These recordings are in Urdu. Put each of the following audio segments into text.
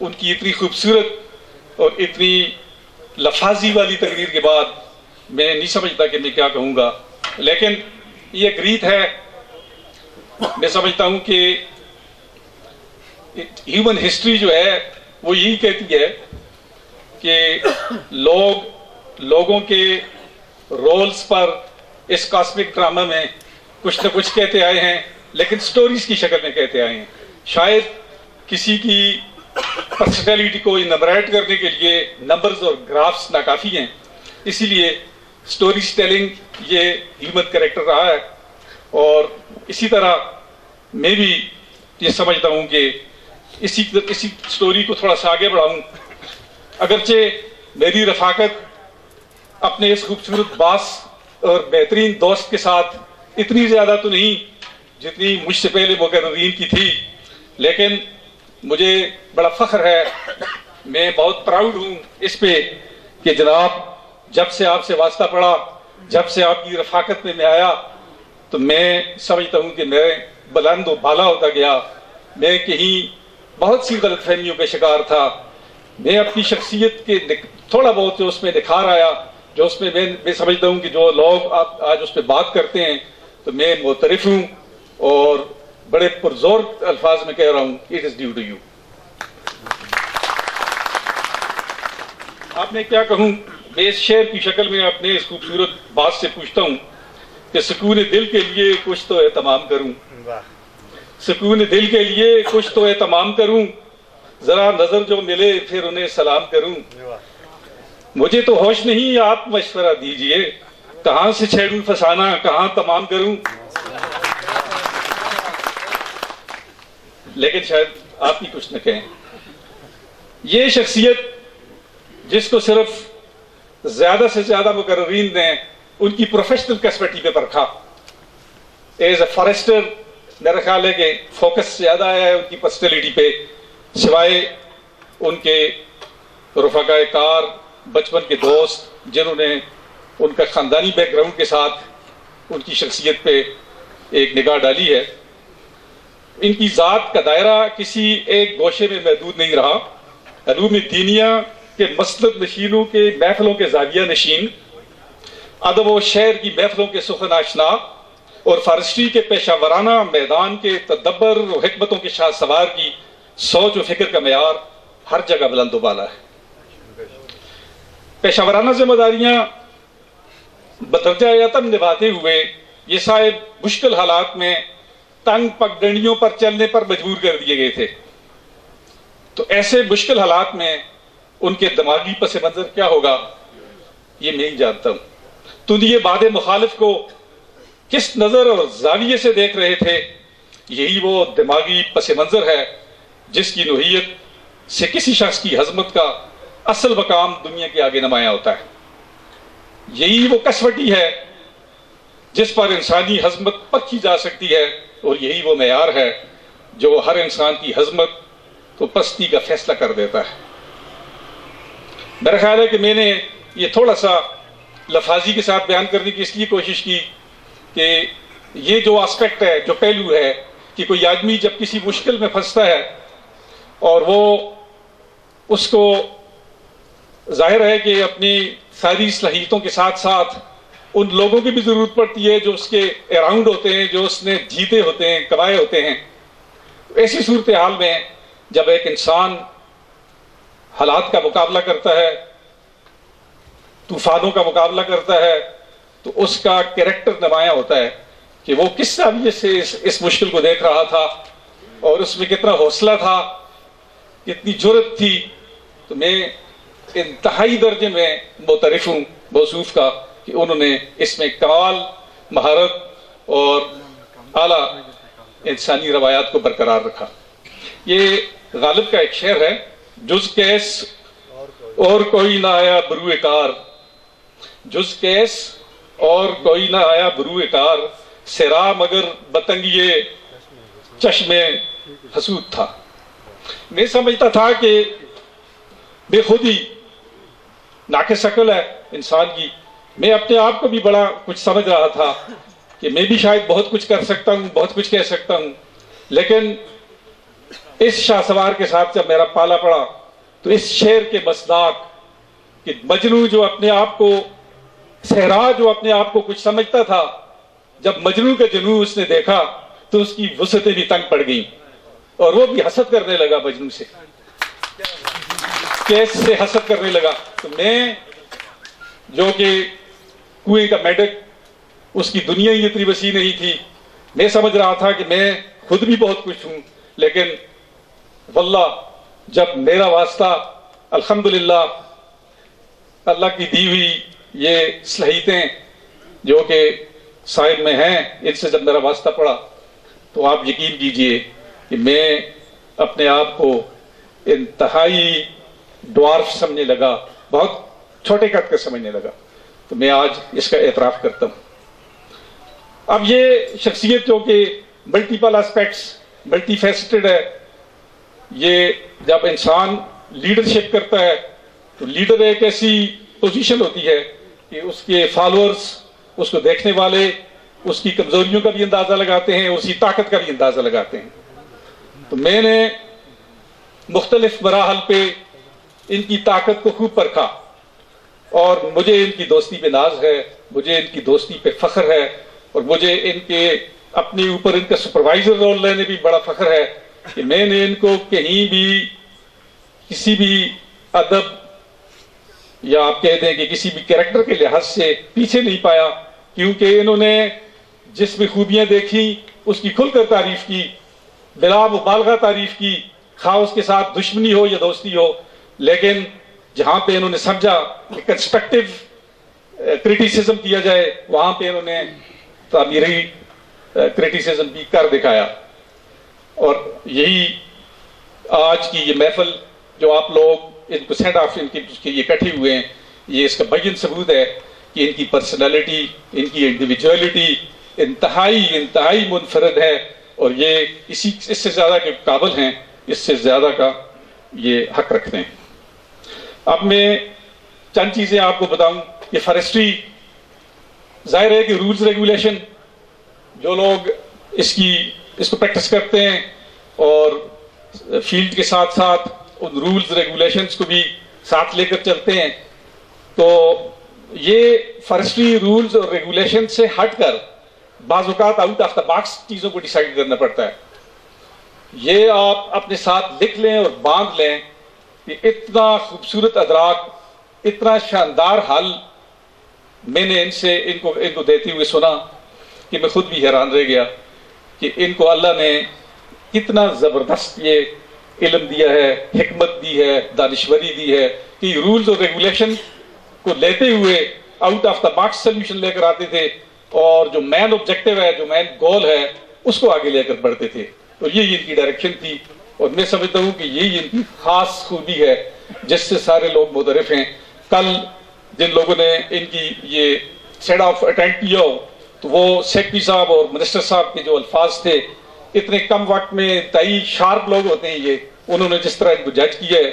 ان کی اتنی خوبصورت اور اتنی لفاظی والی تقریر کے بعد میں نہیں سمجھتا کہ میں کیا کہوں گا، لیکن یہ ایک ریت ہے. میں سمجھتا ہوں کہ ہیومن ہسٹری جو ہے وہ یہی کہتی ہے کہ لوگوں کے رولز پر اس کاسمک ڈرامہ میں کچھ نہ کچھ کہتے آئے ہیں، لیکن سٹوریز کی شکل میں کہتے آئے ہیں. شاید کسی کی پرسنالٹی کو انمریٹ کرنے کے لیے نمبرز اور گرافز ناکافی ہیں، اسی لیے سٹوریز ٹیلنگ یہ ہیومن کریکٹر رہا ہے. اور اسی طرح میں بھی یہ سمجھتا ہوں کہ اسی سٹوری کو تھوڑا سا آگے بڑھاؤں. اگرچہ میری رفاقت اپنے اس خوبصورت باس اور بہترین دوست کے ساتھ اتنی زیادہ تو نہیں جتنی مجھ سے پہلے مقررین کی تھی، لیکن مجھے بڑا فخر ہے، میں بہت پراؤڈ ہوں اس پہ کہ جناب جب سے آپ سے واسطہ پڑا، جب سے آپ کی رفاقت میں آیا، تو میں سمجھتا ہوں کہ میں بلند و بالا ہوتا گیا. میں کہیں بہت سی غلط فہمیوں کا شکار تھا. میں اپنی شخصیت کے تھوڑا بہت جو اس میں نکھار آیا، جو اس میں میں سمجھتا ہوں کہ جو لوگ آج اس پہ بات کرتے ہیں تو میں معترف ہوں اور بڑے پرزور الفاظ میں کہہ رہا ہوں it is due to you. آپ نے کیا کہوں، میں اس شعر کی شکل میں اپنے اس خوبصورت بات سے پوچھتا ہوں کہ سکون دل کے لیے کچھ تو اہتمام کروں، سکون دل کے لیے کچھ تو اہتمام کروں، ذرا نظر جو ملے پھر انہیں سلام کروں. مجھے تو ہوش نہیں، آپ مشورہ دیجئے، کہاں سے چھیڑوں فسانہ، کہاں تمام کروں. لیکن شاید آپ ہی کچھ نہ کہیں. یہ شخصیت جس کو صرف زیادہ سے زیادہ مقررین نے ان کی پروفیشنل کیپیسٹی پہ پرکھا، ایز اے فارسٹر میرا خیال ہے کہ فوکس زیادہ آیا ہے ان کی پرسنالٹی پہ، سوائے ان کے رفقائے کار، بچپن کے دوست جنہوں نے ان کا خاندانی بیک گراؤنڈ کے ساتھ ان کی شخصیت پہ ایک نگاہ ڈالی ہے. ان کی ذات کا دائرہ کسی ایک گوشے میں محدود نہیں رہا. علوم دینیہ کے مسند نشینوں کے محفلوں کے زاویہ نشین، ادب و شعر کی محفلوں کے سخن آشنا، اور فارسٹری کے پیشہ ورانہ میدان کے تدبر و حکمتوں کے شاہ سوار کی سوچ و فکر کا معیار ہر جگہ بلند و بالا ہے. پیشہ ورانہ ذمہ داریاں بدرجہ یتم نبھاتے ہوئے یہ صاحب مشکل حالات میں تنگ پگڈنڈیوں پر چلنے پر مجبور کر دیے گئے تھے. تو ایسے مشکل حالات میں ان کے دماغی پس منظر کیا ہوگا یہ میں ہی جانتا ہوں. تو یہ باد مخالف کو کس نظر اور زاویے سے دیکھ رہے تھے، یہی وہ دماغی پس منظر ہے جس کی نوعیت سے کسی شخص کی عظمت کا اصل مقام دنیا کے آگے نمایاں ہوتا ہے. یہی وہ کسوٹی ہے جس پر انسانی عظمت پرکھی جا سکتی ہے، اور یہی وہ معیار ہے جو ہر انسان کی عظمت کو پستی کا فیصلہ کر دیتا ہے. میرا خیال ہے کہ میں نے یہ تھوڑا سا لفاظی کے ساتھ بیان کرنے کی اس لیے کوشش کی کہ یہ جو آسپیکٹ ہے، جو پہلو ہے کہ کوئی آدمی جب کسی مشکل میں پھنستا ہے اور وہ اس کو ظاہر ہے کہ اپنی ساری صلاحیتوں کے ساتھ ساتھ ان لوگوں کی بھی ضرورت پڑتی ہے جو اس کے اراؤنڈ ہوتے ہیں، جو اس نے جیتے ہوتے ہیں، کمائے ہوتے ہیں. ایسی صورتحال میں جب ایک انسان حالات کا مقابلہ کرتا ہے، طوفانوں کا مقابلہ کرتا ہے، تو اس کا کریکٹر نمایاں ہوتا ہے کہ وہ کس زاویے سے اس مشکل کو دیکھ رہا تھا اور اس میں کتنا حوصلہ تھا، کتنی جرأت تھی. تو میں انتہائی درجے میں معترف ہوں موصوف کا کہ انہوں نے اس میں کمال مہارت اور اعلیٰ انسانی روایات کو برقرار رکھا. یہ غالب کا ایک شعر ہے، جز کیس اور کوئی نہ آیا بروئے کار، جز کیس اور کوئی نہ آیا بروئے کار، سرا مگر بتنگیے چشم حسود تھا. میں سمجھتا تھا کہ بے خودی ناقص عقل ہے انسان کی. میں اپنے آپ کو بھی بڑا کچھ سمجھ رہا تھا کہ میں بھی شاید بہت کچھ کر سکتا ہوں، بہت کچھ کہہ سکتا ہوں، لیکن اس شاہ سوار کے ساتھ جب میرا پالا پڑا تو اس شعر کے مصداق کہ مجنو جو اپنے آپ کو صحرا جو اپنے آپ کو کچھ سمجھتا تھا، جب مجنو کا جنو اس نے دیکھا تو اس کی وسعتیں بھی تنگ پڑ گئیں اور وہ بھی حسد کرنے لگا مجنو سے، کیس سے حسد کرنے لگا. تو میں جو کہ کنویں کا میڈک، اس کی دنیا ہی اتنی وسیع نہیں تھی، میں سمجھ رہا تھا کہ میں خود بھی بہت کچھ ہوں، لیکن واللہ جب میرا واسطہ الحمدللہ اللہ کی دی ہوئی یہ صلاحیتیں جو کہ صاحب میں ہیں، ان سے جب میرا واسطہ پڑا تو آپ یقین کیجئے کہ میں اپنے آپ کو انتہائی ڈوارف سمجھنے لگا، بہت چھوٹے قد کا سمجھنے لگا. تو میں آج اس کا اعتراف کرتا ہوں. اب یہ شخصیت جو کہ ملٹیپل اسپیکٹس، ملٹی فیسٹڈ ہے، یہ جب انسان لیڈرشپ کرتا ہے تو لیڈر ایک ایسی پوزیشن ہوتی ہے کہ اس کے فالوورز، اس کو دیکھنے والے اس کی کمزوریوں کا بھی اندازہ لگاتے ہیں، اس کی طاقت کا بھی اندازہ لگاتے ہیں. تو میں نے مختلف مراحل پہ ان کی طاقت کو خوب پرکھا اور مجھے ان کی دوستی پہ ناز ہے، مجھے ان کی دوستی پہ فخر ہے، اور مجھے ان کے اپنے اوپر ان کا سپروائزر رول لینے بھی بڑا فخر ہے کہ میں نے ان کو کہیں بھی کسی بھی ادب یا آپ کہہ دیں کہ کسی بھی کریکٹر کے لحاظ سے پیچھے نہیں پایا، کیونکہ انہوں نے جس میں خوبیاں دیکھی اس کی کھل کر تعریف کی، بلا مبالغہ تعریف کی، خواہ اس کے ساتھ دشمنی ہو یا دوستی ہو. لیکن جہاں پہ انہوں نے سمجھا کہ کنسٹرکٹیو کریٹیسزم کیا جائے، وہاں پہ انہوں نے تعمیری کریٹیسزم بھی کر دکھایا. اور یہی آج کی یہ محفل جو آپ لوگ ان کو سینڈ آف ان کی یہ اکٹھے ہوئے ہیں، یہ اس کا بین ثبوت ہے کہ ان کی پرسنالٹی، ان کی انڈیویجولیٹی انتہائی منفرد ہے، اور یہ اس سے زیادہ کے قابل ہیں، اس سے زیادہ کا یہ حق رکھتے ہیں. اب میں چند چیزیں آپ کو بتاؤں کہ فارسٹری ظاہر ہے کہ رولز ریگولیشن جو لوگ اس کو پریکٹس کرتے ہیں اور فیلڈ کے ساتھ ساتھ ان رولز ریگولیشنز کو بھی ساتھ لے کر چلتے ہیں، تو یہ فارسٹری رولز اور ریگولیشن سے ہٹ کر بعض اوقات آؤٹ آف دا باکس چیزوں کو ڈیسائیڈ کرنا پڑتا ہے. یہ آپ اپنے ساتھ لکھ لیں اور باندھ لیں کہ اتنا خوبصورت ادراک، اتنا شاندار حل میں نے ان کو دیتے ہوئے سنا کہ میں خود بھی حیران رہ گیا کہ ان کو اللہ نے کتنا زبردست یہ علم دیا ہے، حکمت دی ہے، دانشوری دی ہے کہ رولز اور ریگولیشن کو لیتے ہوئے out of the box solution لے کر آتے تھے، اور جو مین آبجیکٹو ہے، جو مین گول ہے، اس کو آگے لے کر بڑھتے تھے. اور یہی ان کی ڈائریکشن تھی، اور میں سمجھتا ہوں کہ یہی ان کی خاص خوبی ہے جس سے سارے لوگ متعارف ہیں. کل جن لوگوں نے ان کی یہ سیٹ آف اٹینڈ کیا ہو تو وہ سیکٹری صاحب اور منسٹر صاحب کے جو الفاظ تھے، اتنے کم وقت میں انتہائی شارپ لوگ ہوتے ہیں یہ، انہوں نے جس طرح ان کو جج کیا ہے،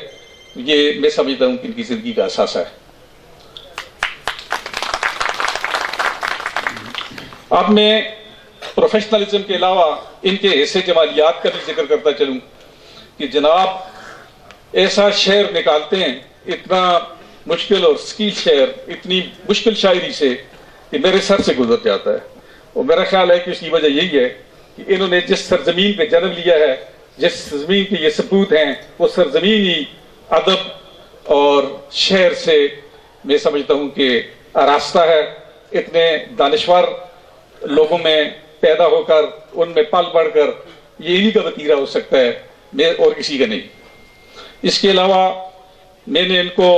یہ میں سمجھتا ہوں کہ ان کی زندگی کا اثاثہ ہے. اب میں پروفیشنلزم کے علاوہ ان کے ایسے جمالیات کا بھی ذکر کرتا چلوں کہ جناب ایسا شعر نکالتے ہیں، اتنا مشکل اور سکیل شعر، اتنی مشکل شاعری سے کہ میرے سر سے گزر جاتا ہے. اور میرا خیال ہے کہ اس کی وجہ یہی ہے کہ انہوں نے جس سرزمین پہ جنم لیا ہے، جس سرزمین کے یہ سپوت ہیں، وہ سرزمین ہی ادب اور شعر سے میں سمجھتا ہوں کہ آراستہ ہے. اتنے دانشور لوگوں میں پیدا ہو کر، ان میں پل بڑھ کر، یہ انہی کا وتیرہ ہو سکتا ہے، اور کسی کا نہیں. اس کے علاوہ میں نے ان کو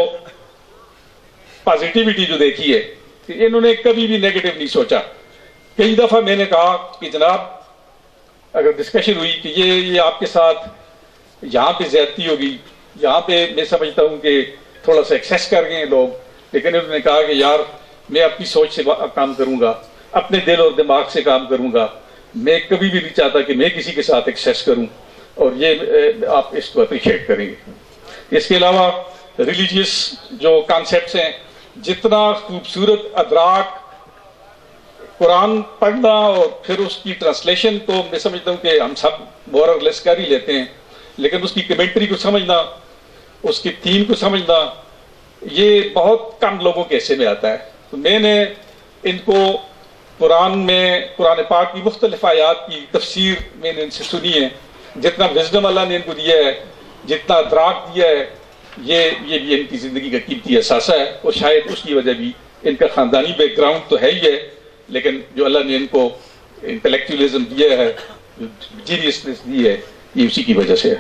پازیٹیوٹی جو دیکھی ہے کہ انہوں نے کبھی بھی نیگیٹو نہیں سوچا. کئی دفعہ میں نے کہا کہ جناب اگر ڈسکشن ہوئی کہ یہ آپ کے ساتھ یہاں پہ زیادتی ہوگی، یہاں پہ میں سمجھتا ہوں کہ تھوڑا سا ایکسیس کر گئے لوگ، لیکن انہوں نے کہا کہ یار میں اپنی سوچ سے کام کروں گا، اپنے دل اور دماغ سے کام کروں گا، میں کبھی بھی نہیں چاہتا کہ میں کسی کے ساتھ ایکسیس کروں، اور یہ آپ اس کو اپریشیٹ کریں گے. اس کے علاوہ ریلیجیس جو کانسیپٹس ہیں، جتنا خوبصورت ادراک قرآن پڑھنا اور پھر اس کی ٹرانسلیشن تو میں سمجھتا ہوں کہ ہم سب مور اور لیس کر ہی لیتے ہیں، لیکن اس کی کمنٹری کو سمجھنا اس کی تھیم کو سمجھنا، یہ بہت کم لوگوں کے حصے میں آتا ہے. تو میں نے ان کو قرآن پاک کی مختلف آیات کی تفسیر میں نے ان سے سنی ہے. جتنا وزڈم اللہ نے ان کو دیا ہے، جتنا ادراک دیا ہے، یہ بھی ان کی زندگی کا قیمتی اثاثہ ہے. اور شاید اس کی وجہ بھی ان کا خاندانی بیک گراؤنڈ تو ہے ہی ہے، لیکن جو اللہ نے ان کو انٹلیکچولیزم دیا ہے، جینیسنس دی ہے، یہ اسی کی وجہ سے ہے.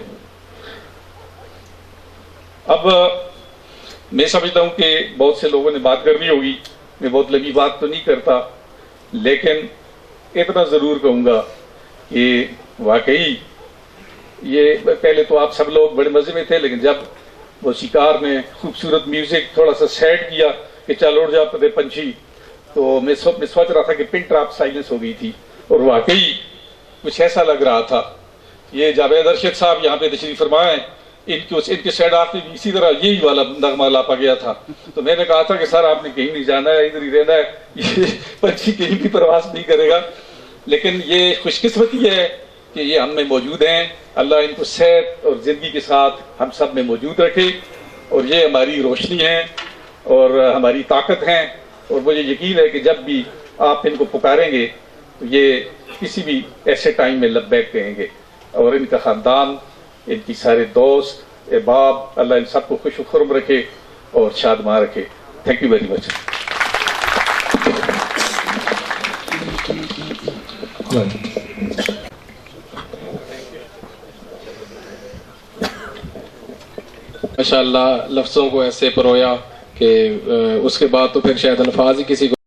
اب میں سمجھتا ہوں کہ بہت سے لوگوں نے بات کرنی ہوگی، میں بہت لمبی بات تو نہیں کرتا، لیکن اتنا ضرور کہوں گا کہ واقعی یہ پہلے تو آپ سب لوگ بڑے مزے میں تھے، لیکن جب موسیقار نے خوبصورت میوزک تھوڑا سا سیٹ کیا کہ چل اڑ جاتے تھے پنچھی، تو میں سوچ رہا تھا کہ پن ڈراپ سائلنس ہو گئی تھی، اور واقعی کچھ ایسا لگ رہا تھا. یہ جاوید ارشد صاحب یہاں پہ تشریف فرمائے، ان کے سیڈ آف میں بھی اسی طرح یہی والا نغمہ لاپا گیا تھا. تو میں نے کہا تھا کہ سر آپ نے کہیں نہیں جانا ہے، ادھر ہی رہنا ہے، یہ پنچھی کہیں بھی پرواز نہیں کرے گا. لیکن یہ خوش قسمتی ہے کہ یہ ہم میں موجود ہیں. اللہ ان کو صحت اور زندگی کے ساتھ ہم سب میں موجود رکھے، اور یہ ہماری روشنی ہے اور ہماری طاقت ہیں. اور مجھے یقین ہے کہ جب بھی آپ ان کو پکاریں گے تو یہ کسی بھی ایسے ٹائم میں لبیک کہیں گے. اور ان کا خاندان، ان کی سارے دوست احباب، اللہ ان سب کو خوش و خرم رکھے اور شادمان رکھے. Thank you very much. ماشاء اللہ لفظوں کو ایسے پرویا کہ اس کے بعد تو پھر شاید الفاظ ہی کسی کو